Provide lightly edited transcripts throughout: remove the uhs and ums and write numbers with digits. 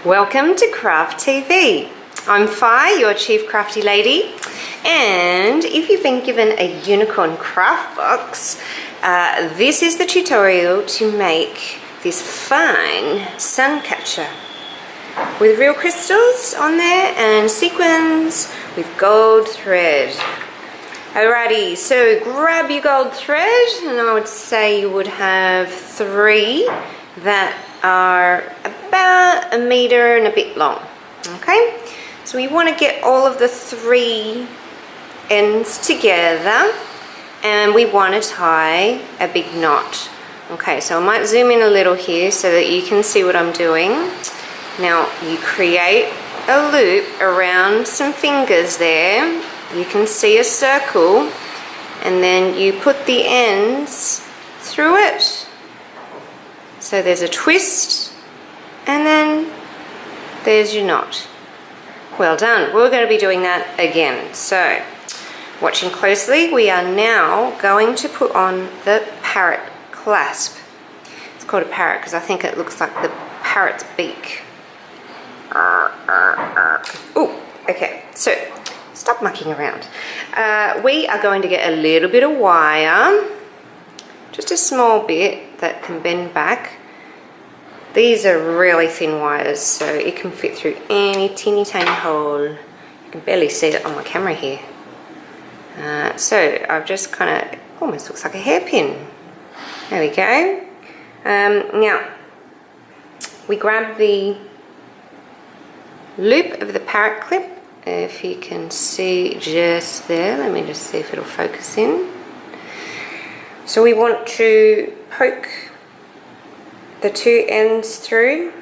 Welcome to Craft TV. I'm Fi, your Chief Crafty Lady, and if you've been given a unicorn craft box, this is the tutorial to make this fine sun catcher with real crystals on there and sequins with gold thread. Alrighty, so grab your gold thread, and I would say you would have 3 that are about 1 meter and a bit long. Okay, so we want to get all of the 3 ends together, and we want to tie a big knot. Okay, so I might zoom in a little here so that you can see what I'm doing. Now you create a loop around some fingers there. You can see a circle, and then you put the ends through it. So there's a twist, and then there's your knot. Well done. We're going to be doing that again. So, watching closely, we are now going to put on the parrot clasp. It's called a parrot because I think it looks like the parrot's beak. Oh, okay. So, stop mucking around. We are going to get a little bit of wire, just a small bit that can bend back. These are really thin wires, so it can fit through any teeny tiny hole. You can barely see it on my camera here. So I've just kind of, almost looks like a hairpin. There we go. Now, we grab the loop of the parrot clip. If you can see just there, let me just see if it'll focus in. So we want to poke the 2 ends through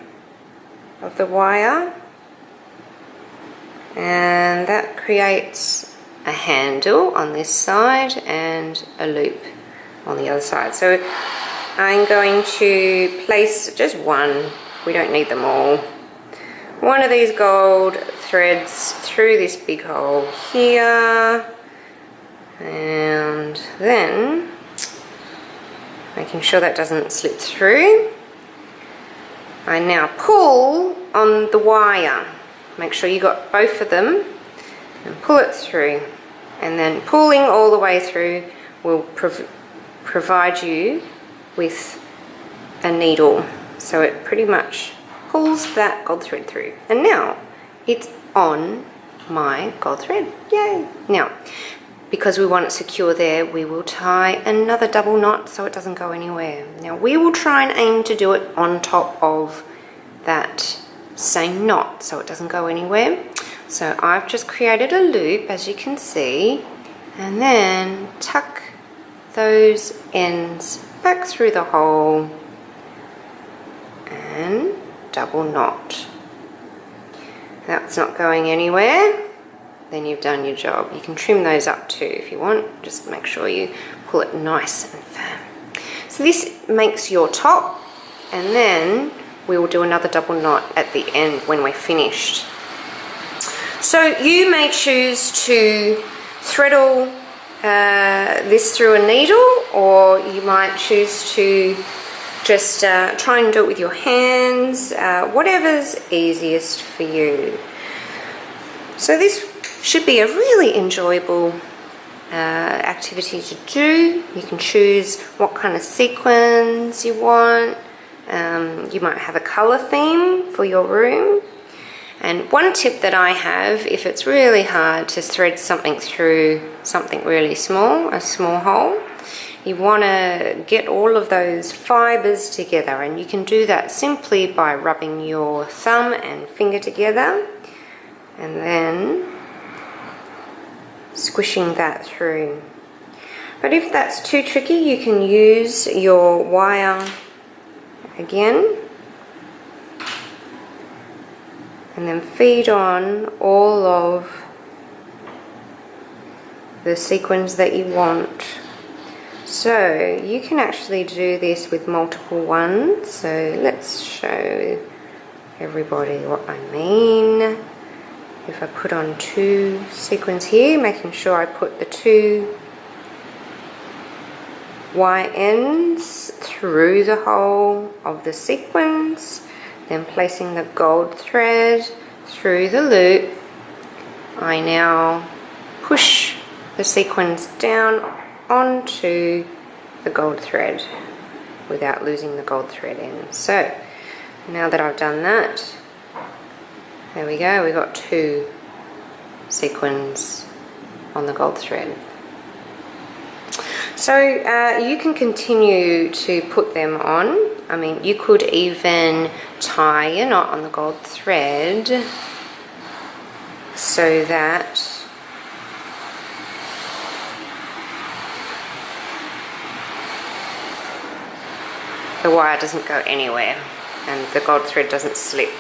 of the wire, and that creates a handle on this side and a loop on the other side. So I'm going to place just one, we don't need them all, one of these gold threads through this big hole here, and then making sure that doesn't slip through. I now pull on the wire. Make sure you got both of them and pull it through. And then pulling all the way through will provide you with a needle. So it pretty much pulls that gold thread through. And now it's on my gold thread. Yay! Now, because we want it secure there, we will tie another double knot so it doesn't go anywhere. Now we will try and aim to do it on top of that same knot so it doesn't go anywhere. So I've just created a loop, as you can see, and then tuck those ends back through the hole and double knot. That's not going anywhere. Then you've done your job. You can trim those up too if you want. Just make sure you pull it nice and firm. So this makes your top, and then we will do another double knot at the end when we're finished. So you may choose to threadle this through a needle, or you might choose to just try and do it with your hands, whatever's easiest for you. So this should be a really enjoyable activity to do. You can choose what kind of sequins you want. You might have a colour theme for your room. And one tip that I have, if it's really hard to thread something through something really small, a small hole, you want to get all of those fibres together, and you can do that simply by rubbing your thumb and finger together and then squishing that through. But if that's too tricky, you can use your wire again and then feed on all of the sequins that you want. So you can actually do this with multiple ones. So let's show everybody what I mean. If I put on 2 sequins here, making sure I put the 2 wire ends through the hole of the sequins, Then placing the gold thread through the loop, I now push the sequins down onto the gold thread without losing the gold thread in. So now that I've done that, there we go, we've got 2 sequins on the gold thread. So you can continue to put them on. I mean, you could even tie a knot on the gold thread so that the wire doesn't go anywhere and the gold thread doesn't slip.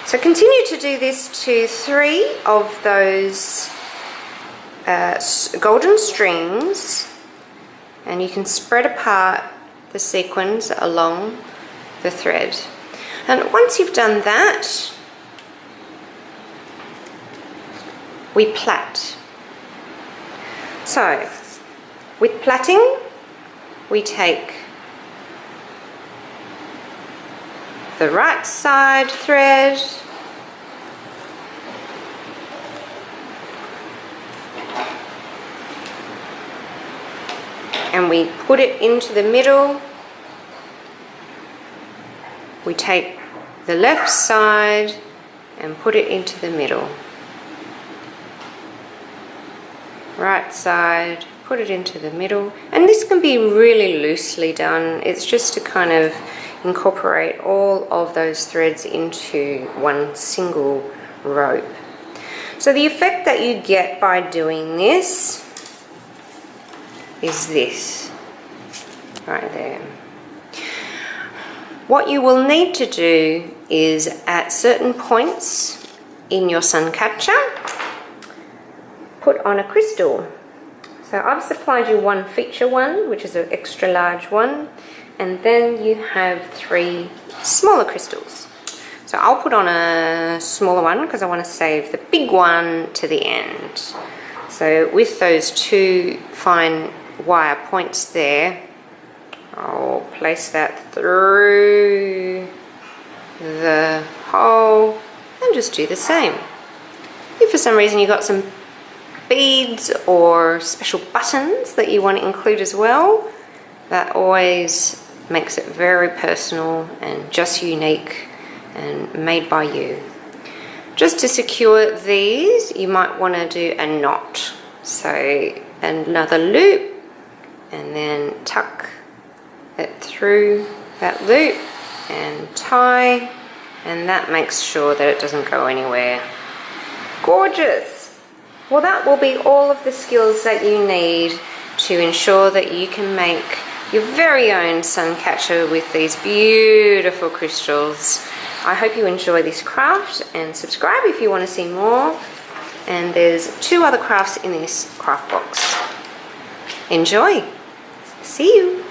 So continue to do this to 3 of those golden strings, and you can spread apart the sequins along the thread. And once you've done that, we plait. So with plaiting, we take the right side thread and we put it into the middle. We take the left side and put it into the middle. Right side, put it into the middle. And this can be really loosely done. It's just to kind of incorporate all of those threads into one single rope. So the effect that you get by doing this is this right there. What you will need to do is at certain points in your sun catcher, put on a crystal. So I've supplied you one feature one, which is an extra large one, and then you have 3 smaller crystals. So I'll put on a smaller one because I want to save the big one to the end. So with those 2 fine wire points there, I'll place that through the hole and just do the same. If for some reason you got some beads or special buttons that you want to include as well, that always makes it very personal and just unique and made by you. Just to secure these, you might want to do a knot. So another loop and then tuck it through that loop and tie, and that makes sure that it doesn't go anywhere. Gorgeous! Well, that will be all of the skills that you need to ensure that you can make your very own sun catcher with these beautiful crystals. I hope you enjoy this craft, and subscribe if you want to see more. And there's 2 other crafts in this craft box. Enjoy! See you!